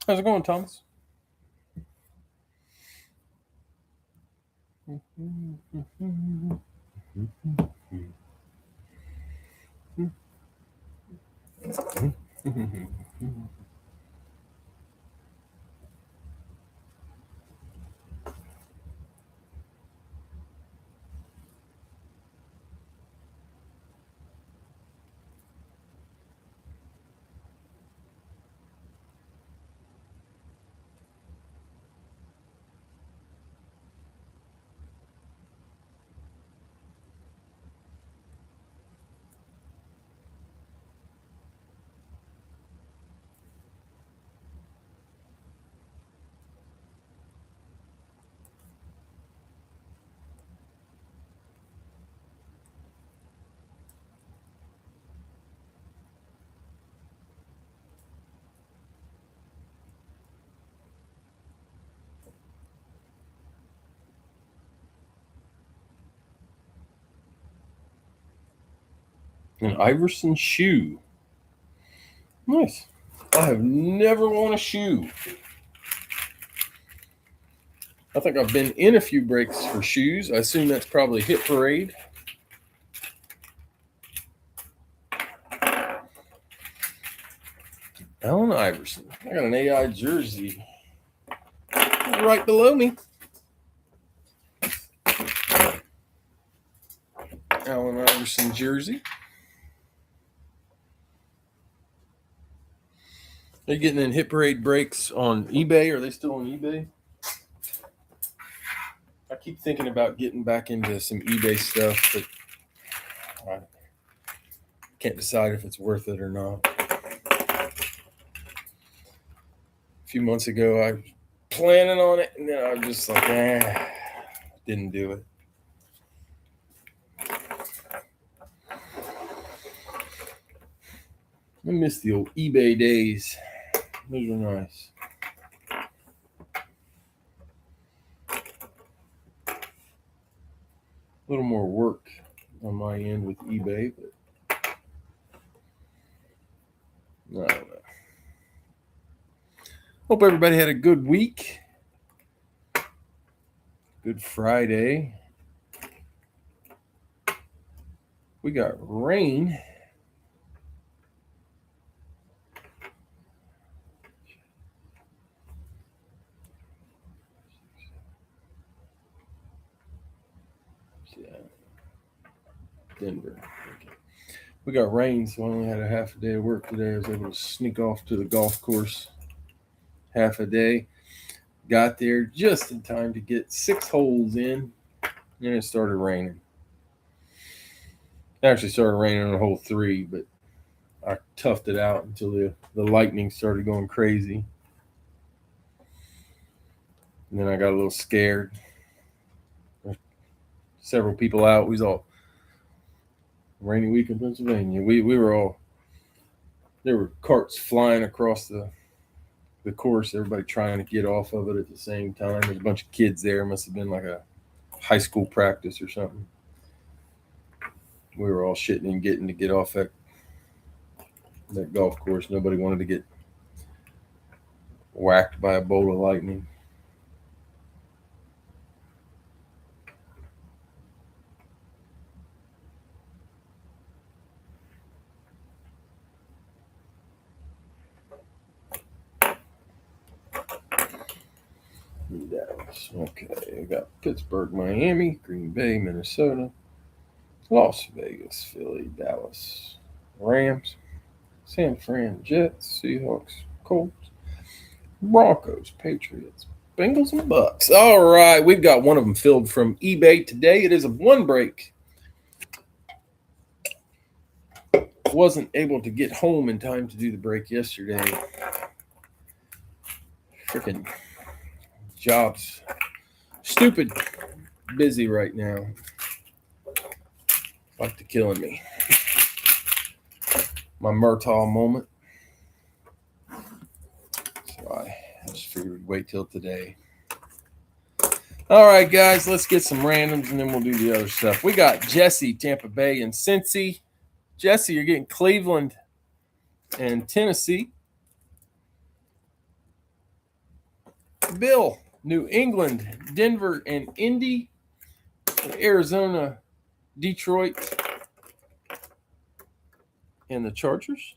How's it going, Thomas? An Iverson shoe. Nice. I have never worn a shoe. I think I've been in a few breaks for shoes. I assume that's probably Hit Parade. Allen Iverson. I got an AI jersey right below me. Allen Iverson jersey. Are you getting in Hit Parade breaks on eBay? Are they still on eBay? I keep thinking about getting back into some eBay stuff, but I can't decide if it's worth it or not. A few months ago, I was planning on it, and then I was just like, didn't do it. I miss the old eBay days. Those were nice. A little more work on my end with eBay, but I don't know. Hope everybody had a good week. Good Friday. We got rain. Denver. Okay. We got rain, so I only had a half a day of work today. I was able to sneak off to the golf course half a day. Got there just in time to get 6 holes in, and it started raining. It actually started raining on hole 3, but I toughed it out until the lightning started going crazy. And then I got a little scared. Several people out. We was all rainy week in Pennsylvania. We were all, there were carts flying across the course, everybody trying to get off of it at the same time. There's a bunch of kids there. It must have been like a high school practice or something. We were all shitting and getting to get off that golf course. Nobody wanted to get whacked by a bolt of lightning. Okay, I got Pittsburgh, Miami, Green Bay, Minnesota, Las Vegas, Philly, Dallas, Rams, San Fran, Jets, Seahawks, Colts, Broncos, Patriots, Bengals, and Bucks. All right, we've got one of them filled from eBay today. It is a one break. Wasn't able to get home in time to do the break yesterday. Freaking jobs. Stupid busy right now. Like to killing me. My Murtaugh moment. So I just figured we'd wait till today. All right, guys, let's get some randoms and then we'll do the other stuff. We got Jesse, Tampa Bay, and Cincy. Jesse, you're getting Cleveland and Tennessee. Bill, New England, Denver, and Indy. Arizona, Detroit, and the Chargers.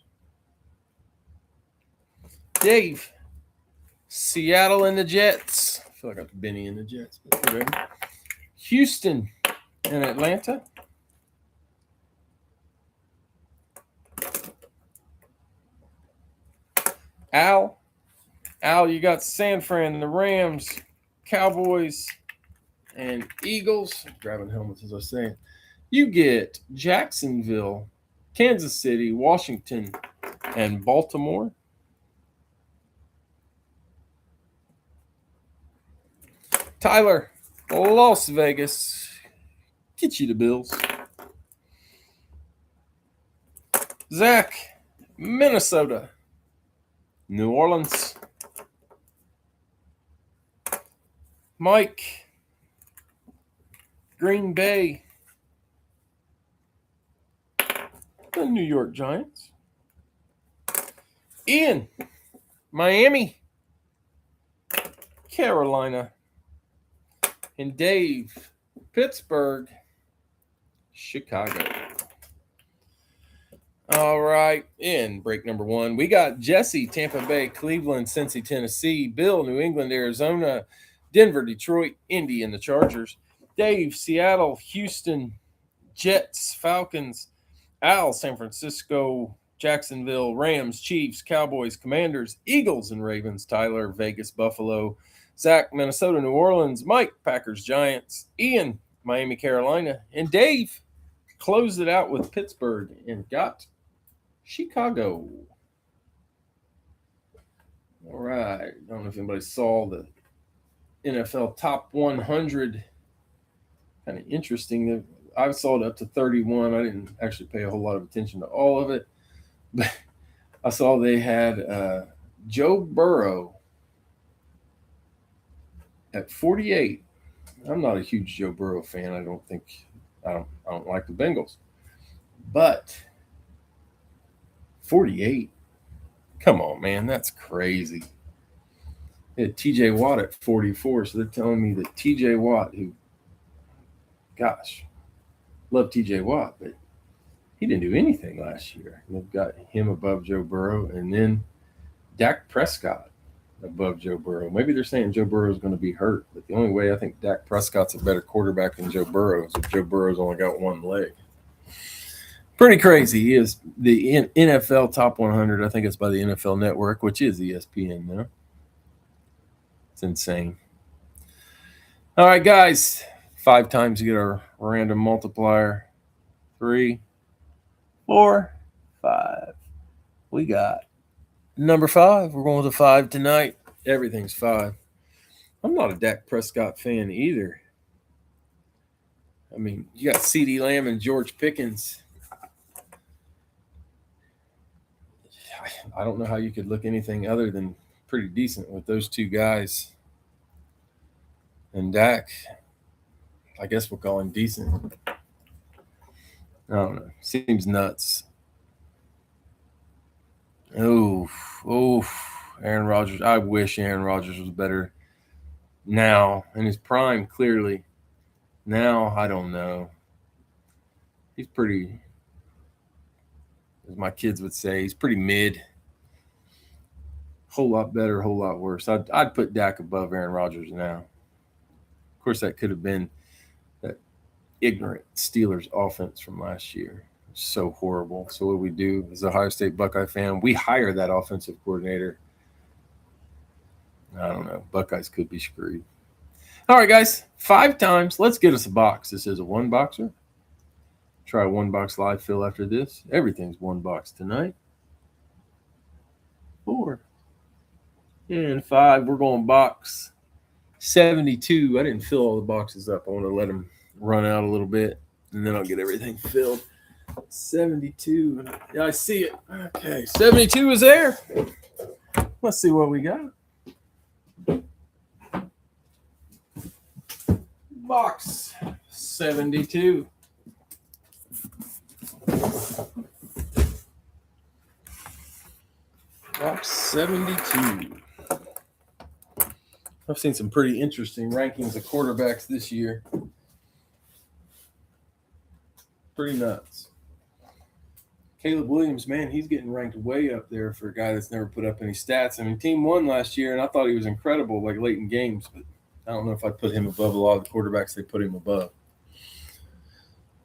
Dave, Seattle and the Jets. I feel like I'm Benny and the Jets, but whatever. Houston and Atlanta. Al, you got San Fran, the Rams, Cowboys, and Eagles. I'm grabbing helmets as I was saying. You get Jacksonville, Kansas City, Washington, and Baltimore. Tyler, Las Vegas. Get you the Bills. Zach, Minnesota. New Orleans. Mike, Green Bay. The New York Giants. Ian, Miami. Carolina. And Dave, Pittsburgh, Chicago. All right, in break number 1, we got Jesse, Tampa Bay, Cleveland, Cincy, Tennessee, Bill, New England, Arizona, Denver, Detroit, Indy, and the Chargers. Dave, Seattle, Houston, Jets, Falcons, Al, San Francisco, Jacksonville, Rams, Chiefs, Cowboys, Commanders, Eagles, and Ravens. Tyler, Vegas, Buffalo. Zach, Minnesota, New Orleans. Mike, Packers, Giants. Ian, Miami, Carolina. And Dave closed it out with Pittsburgh and got Chicago. All right. I don't know if anybody saw the NFL Top 100. Kind of interesting. I saw it up to 31. I didn't actually pay a whole lot of attention to all of it. But I saw they had Joe Burrow at 48. I'm not a huge Joe Burrow fan. I don't like the Bengals. But 48. Come on, man. That's crazy. They had TJ Watt at 44. So they're telling me that TJ Watt, who, gosh, love TJ Watt, but he didn't do anything last year. And they've got him above Joe Burrow. And then Dak Prescott above Joe Burrow. Maybe they're saying Joe Burrow is going to be hurt, but the only way I think Dak Prescott's a better quarterback than Joe Burrow is if Joe Burrow's only got one leg. Pretty crazy. He is the NFL Top 100. I think it's by the NFL Network, which is ESPN now. It's insane. All right, guys. 5 times to get our random multiplier. 3, 4, 5. We got number 5. We're going with a 5 tonight. Everything's 5. I'm not a Dak Prescott fan either. I mean, you got CeeDee Lamb and George Pickens. I don't know how you could look anything other than pretty decent with those two guys. And Dak, I guess we'll call him decent. I don't know. Seems nuts. Oh, Aaron Rodgers. I wish Aaron Rodgers was better now. In his prime, clearly. Now, I don't know. He's pretty, as my kids would say, he's pretty mid. Whole lot better, whole lot worse. I'd put Dak above Aaron Rodgers now. Of course, that could have been that ignorant Steelers offense from last year. So horrible. So what we do as a Ohio State Buckeye fan, we hire that offensive coordinator. I don't know. Buckeyes could be screwed. All right, guys. 5 times. Let's get us a box. This is a 1-boxer. Try a 1-box live fill after this. Everything's 1 box tonight. 4 and 5. We're going box 72. I didn't fill all the boxes up. I want to let them run out a little bit, and then I'll get everything filled. 72. Yeah, I see it. Okay, 72 is there. Let's see what we got. Box 72. Box 72. I've seen some pretty interesting rankings of quarterbacks this year. Pretty nuts. Caleb Williams, man, he's getting ranked way up there for a guy that's never put up any stats. I mean, team won last year, and I thought he was incredible, like late in games, but I don't know if I'd put him above a lot of the quarterbacks they put him above.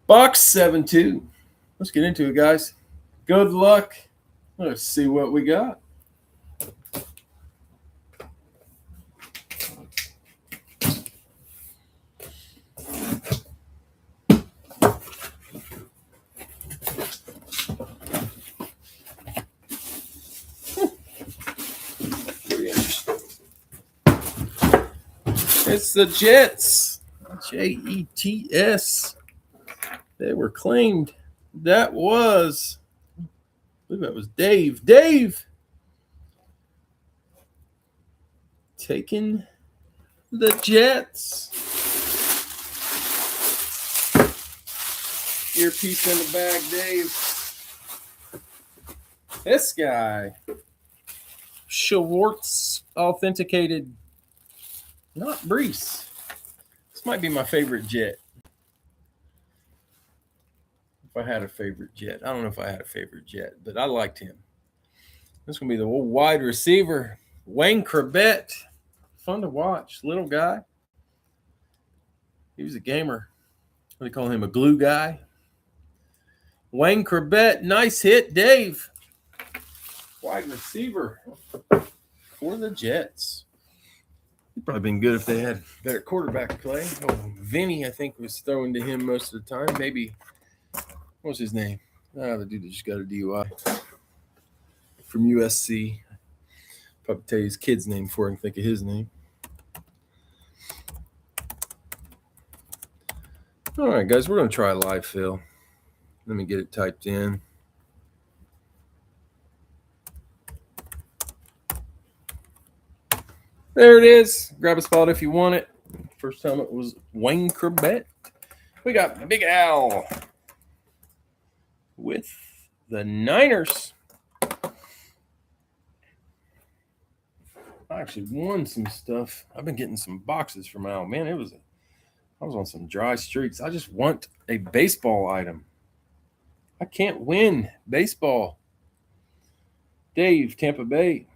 Box 7-2. Let's get into it, guys. Good luck. Let's see what we got. It's the Jets. Jets. They were claimed. That was, I believe that was Dave. Dave taking the Jets. Earpiece in the bag, Dave. This guy. Schwartz authenticated. Not Brees. This might be my favorite Jet. If I had a favorite Jet. I don't know if I had a favorite Jet, but I liked him. This is going to be the old wide receiver, Wayne Corbett. Fun to watch. Little guy. He was a gamer. They call him a glue guy. Wayne Corbett. Nice hit, Dave. Wide receiver for the Jets. Probably been good if they had better quarterback play. Oh, Vinny, I think, was throwing to him most of the time. Maybe, what's his name? The dude that just got a DUI from USC. Probably tell you his kid's name before I can think of his name. All right, guys, we're going to try a live fill. Let me get it typed in. There it is. Grab a spot if you want it. First time it was Wayne Corbett. We got Big Al with the Niners. I actually won some stuff. I've been getting some boxes from Al. Man, I was on some dry streaks. I just want a baseball item. I can't win baseball. Dave, Tampa Bay.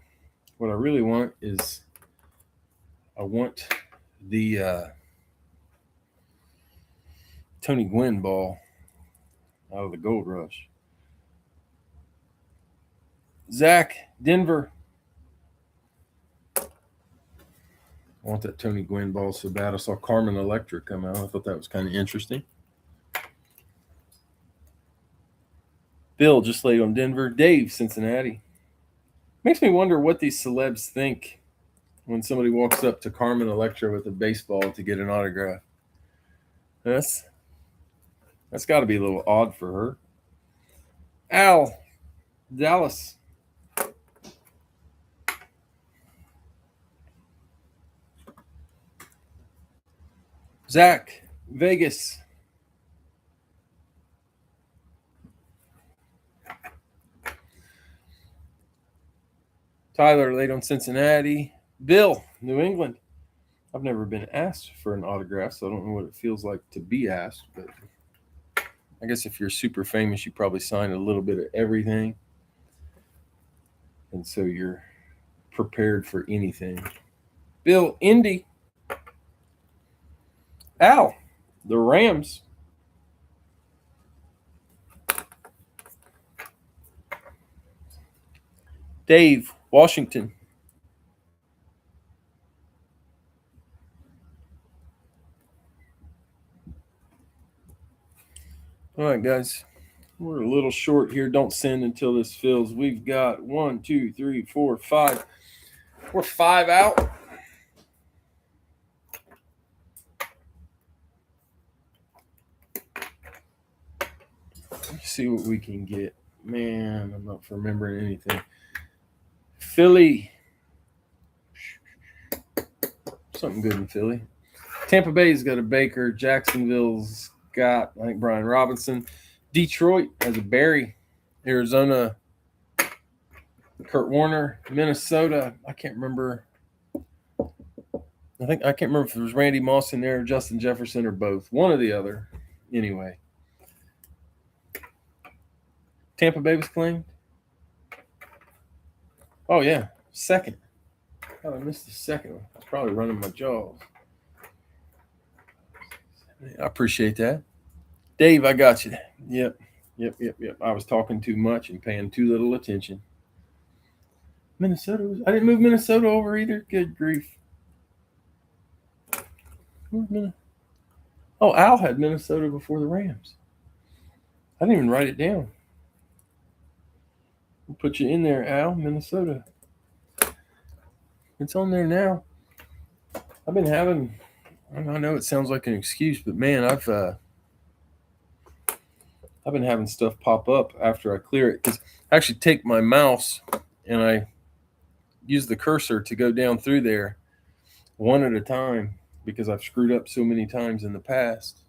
What I really want is I want the Tony Gwynn ball out of the Gold Rush. Zach, Denver. I want that Tony Gwynn ball so bad. I saw Carmen Electra come out. I thought that was kind of interesting. Bill just laid on Denver. Dave, Cincinnati. Makes me wonder what these celebs think when somebody walks up to Carmen Electra with a baseball to get an autograph. That's got to be a little odd for her. Al, Dallas. Zach, Vegas. Tyler laid on Cincinnati. Bill, New England. I've never been asked for an autograph, so I don't know what it feels like to be asked. But I guess if you're super famous, you probably sign a little bit of everything. And so you're prepared for anything. Bill, Indy. Al, the Rams. Dave, Washington. All right, guys. We're a little short here. Don't send until this fills. We've got 1, 2, 3, 4, 5. We're 5 out. Let's see what we can get. Man, I'm not remembering anything. Philly. Something good in Philly. Tampa Bay's got a Baker. Jacksonville's got, I think, Brian Robinson. Detroit has a Barry. Arizona, Kurt Warner. Minnesota, I can't remember I can't remember if it was Randy Moss in there or Justin Jefferson or both. One or the other. Anyway. Tampa Bay was claimed? Oh, yeah. Second. Oh, I missed the second one. I was probably running my jaws. I appreciate that. Dave, I got you. Yep. I was talking too much and paying too little attention. Minnesota I didn't move Minnesota over either. Good grief. Oh, Al had Minnesota before the Rams. I didn't even write it down. We'll put you in there, Al, Minnesota. It's on there now. I've been having, I know it sounds like an excuse, but man, I've been having stuff pop up after I clear it. Because I actually take my mouse and I use the cursor to go down through there one at a time because I've screwed up so many times in the past.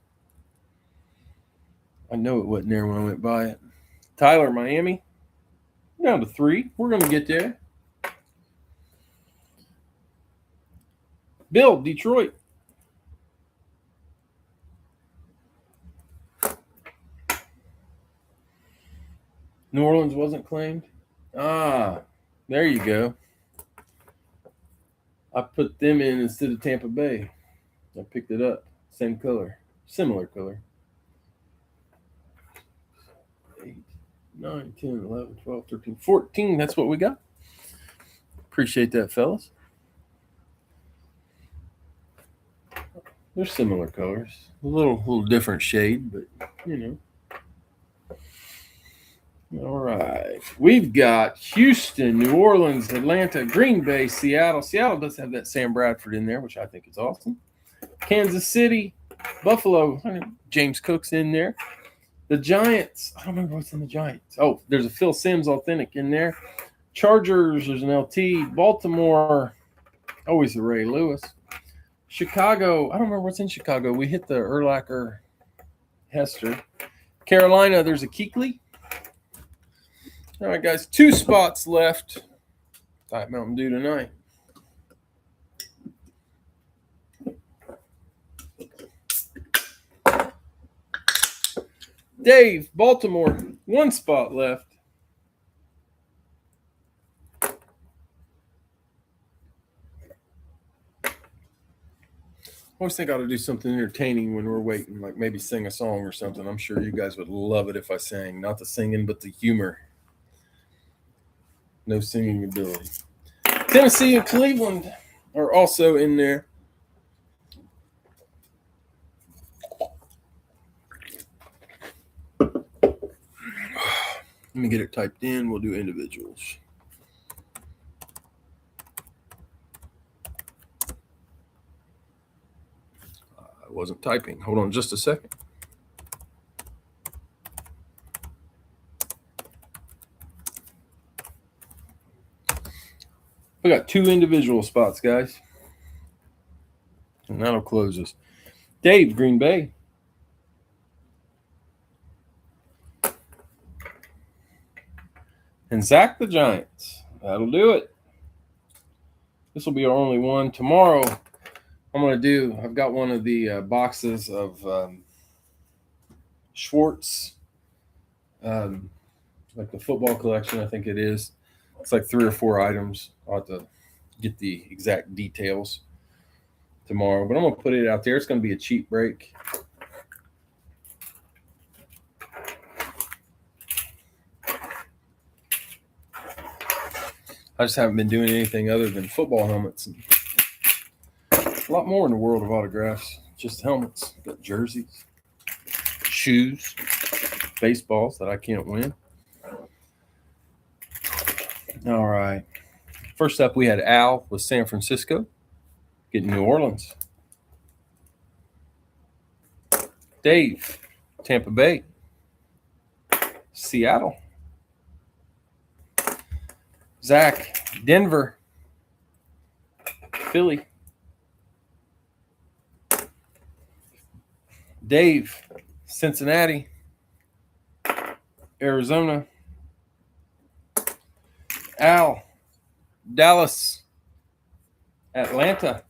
I know it wasn't there when I went by it. Tyler, Miami, down to 3. We're going to get there. Bill, Detroit. New Orleans wasn't claimed. Ah, there you go. I put them in instead of Tampa Bay. I picked it up. Same color. Similar color. 8, 9, 10, 11, 12, 13, 14. That's what we got. Appreciate that, fellas. They're similar colors. A little different shade, but, you know. All right. We've got Houston, New Orleans, Atlanta, Green Bay, Seattle. Seattle does have that Sam Bradford in there, which I think is awesome. Kansas City, Buffalo, James Cook's in there. The Giants, I don't remember what's in the Giants. Oh, there's a Phil Simms authentic in there. Chargers, there's an LT. Baltimore, always a Ray Lewis. Chicago, I don't remember what's in Chicago. We hit the Urlacher Hester. Carolina, there's a Kuechly. All right, guys, 2 spots left. Diet Mountain Dew tonight. Dave, Baltimore, 1 spot left. I always think I ought to do something entertaining when we're waiting, like maybe sing a song or something. I'm sure you guys would love it if I sang. Not the singing, but the humor. No singing ability. Tennessee and Cleveland are also in there. Let me get it typed in. We'll do individuals. I wasn't typing. Hold on just a second. We got 2 individual spots, guys. And that'll close us. Dave, Green Bay. And Zach, the Giants. That'll do it. This will be our only one. Tomorrow, I've got one of the boxes of Schwartz, like the football collection, I think it is. It's like 3 or 4 items. I'll have to get the exact details tomorrow, but I'm going to put it out there. It's going to be a cheap break. I just haven't been doing anything other than football helmets. And a lot more in the world of autographs. Just helmets. Got jerseys, shoes, baseballs that I can't win. All right. First up, we had Al with San Francisco, getting New Orleans. Dave, Tampa Bay. Seattle. Zach, Denver. Philly. Dave, Cincinnati. Arizona. Al, Dallas. Atlanta.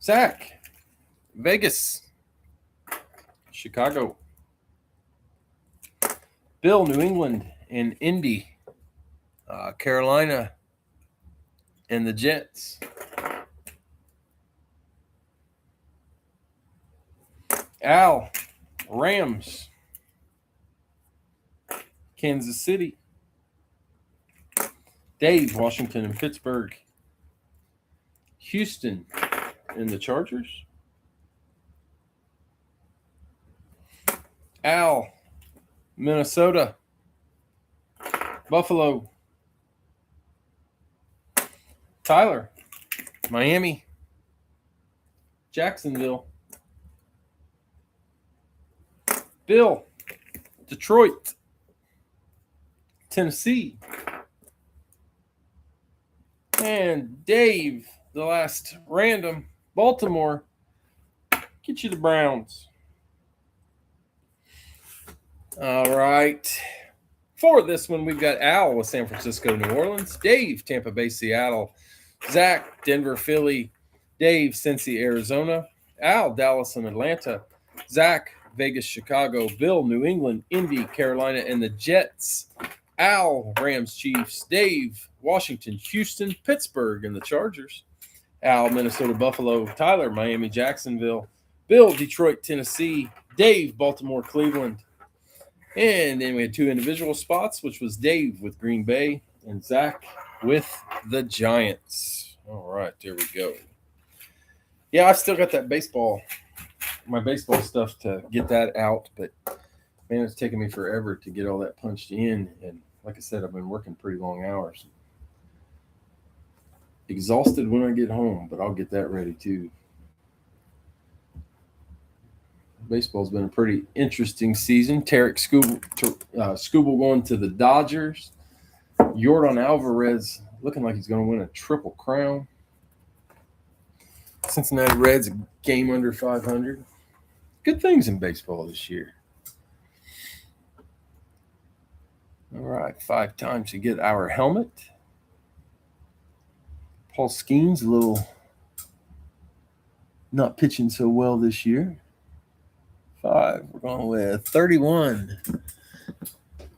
Zach, Vegas. Chicago. Bill, New England and Indy. Carolina and the Jets. Al, Rams. Kansas City. Dave, Washington and Pittsburgh. Houston and the Chargers. Al, Minnesota. Buffalo. Tyler, Miami. Jacksonville. Bill, Detroit. Tennessee. And Dave, the last random, Baltimore. Get you the Browns. All right. For this one, we've got Al with San Francisco, New Orleans. Dave, Tampa Bay, Seattle. Zach, Denver, Philly. Dave, Cincy, Arizona. Al, Dallas and Atlanta. Zach, Vegas, Chicago. Bill, New England, Indy, Carolina, and the Jets. Al, Rams, Chiefs. Dave, Washington, Houston, Pittsburgh, and the Chargers. Al, Minnesota, Buffalo. Tyler, Miami, Jacksonville. Bill, Detroit, Tennessee. Dave, Baltimore, Cleveland. And then we had two individual spots, which was Dave with Green Bay and Zach with the Giants. All right, there we go. Yeah, I've still got that my baseball stuff to get that out, but man, it's taken me forever to get all that punched in. And like I said, I've been working pretty long hours. Exhausted when I get home, but I'll get that ready too. Baseball's been a pretty interesting season. Tarek Skubal going to the Dodgers. Yordan Alvarez looking like he's going to win a triple crown. Cincinnati Reds, a game under 500. Good things in baseball this year. All right, 5 times to get our helmet. Paul Skeens a little not pitching so well this year. 5. We're going with 31.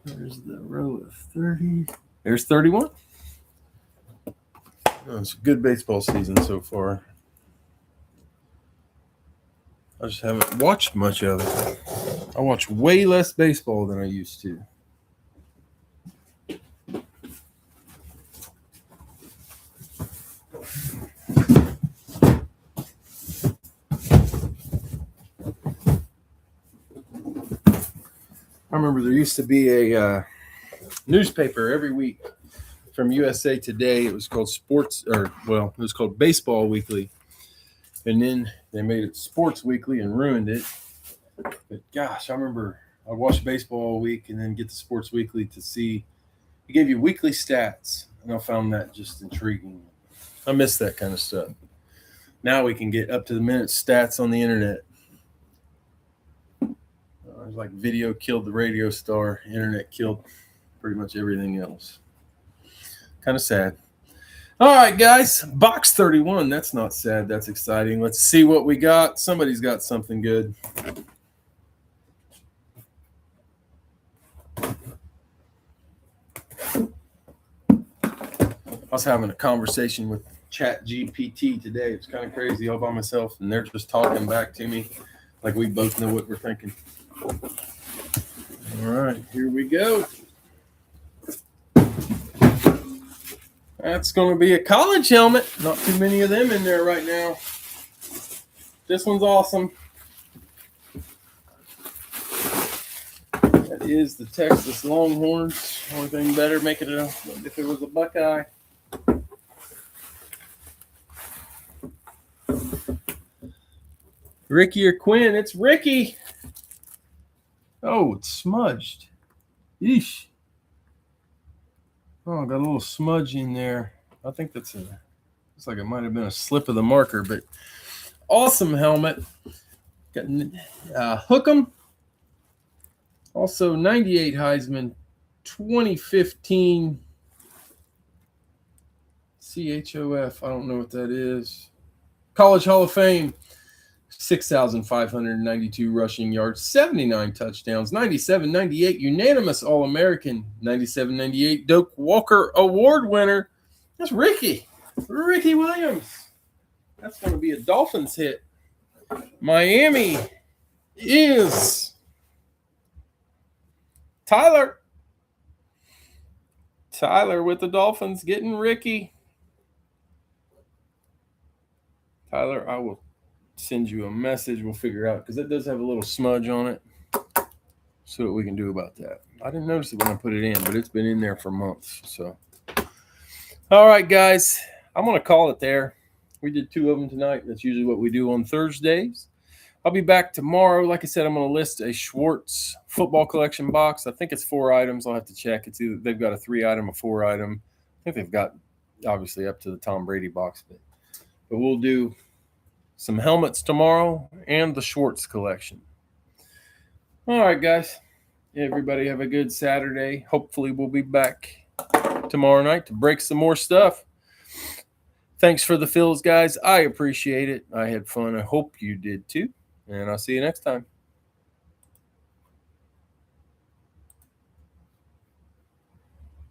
There's the row of 30. There's 31. Oh, it's a good baseball season so far. I just haven't watched much of it. I watch way less baseball than I used to. I remember there used to be a newspaper every week from USA Today. It was called it was called Baseball Weekly. And then they made it Sports Weekly and ruined it. But gosh, I remember I watched baseball all week and then get the Sports Weekly to see. It gave you weekly stats, and I found that just intriguing. I miss that kind of stuff. Now we can get up to the minute stats on the internet. It's like video killed the radio star, internet killed pretty much everything else. Kind of sad. All right, guys, box 31. That's not sad. That's exciting. Let's see what we got. Somebody's got something good. I was having a conversation with ChatGPT today. It's kind of crazy all by myself, and they're just talking back to me like we both know what we're thinking. All right, here we go. That's going to be a college helmet. Not too many of them in there right now. This one's awesome. That is the Texas Longhorns. Only thing better, make it if it was a Buckeye. Ricky or Quinn? It's Ricky. Oh, it's smudged. Yeesh. Oh, got a little smudge in there. I think looks like it might have been a slip of the marker, but awesome helmet. Got Hookem. Also 98 Heisman, 2015 CHOF. I don't know what that is. College Hall of Fame, 6,592 rushing yards, 79 touchdowns, 97-98 unanimous All-American, 97-98 Doak Walker Award winner. That's Ricky Williams. That's going to be a Dolphins hit. Miami is Tyler with the Dolphins getting Ricky. Tyler, I will send you a message. We'll figure out, because it does have a little smudge on it. See what we can do about that. I didn't notice it when I put it in, but it's been in there for months. So, all right, guys, I'm going to call it there. We did 2 of them tonight. That's usually what we do on Thursdays. I'll be back tomorrow. Like I said, I'm going to list a Schwartz football collection box. I think it's 4 items. I'll have to check. It's either they've got a 3-item, a 4-item. I think they've got obviously up to the Tom Brady box, but we'll do some helmets tomorrow and the Schwartz collection. All right, guys. Everybody have a good Saturday. Hopefully we'll be back tomorrow night to break some more stuff. Thanks for the fills, guys. I appreciate it. I had fun. I hope you did too. And I'll see you next time.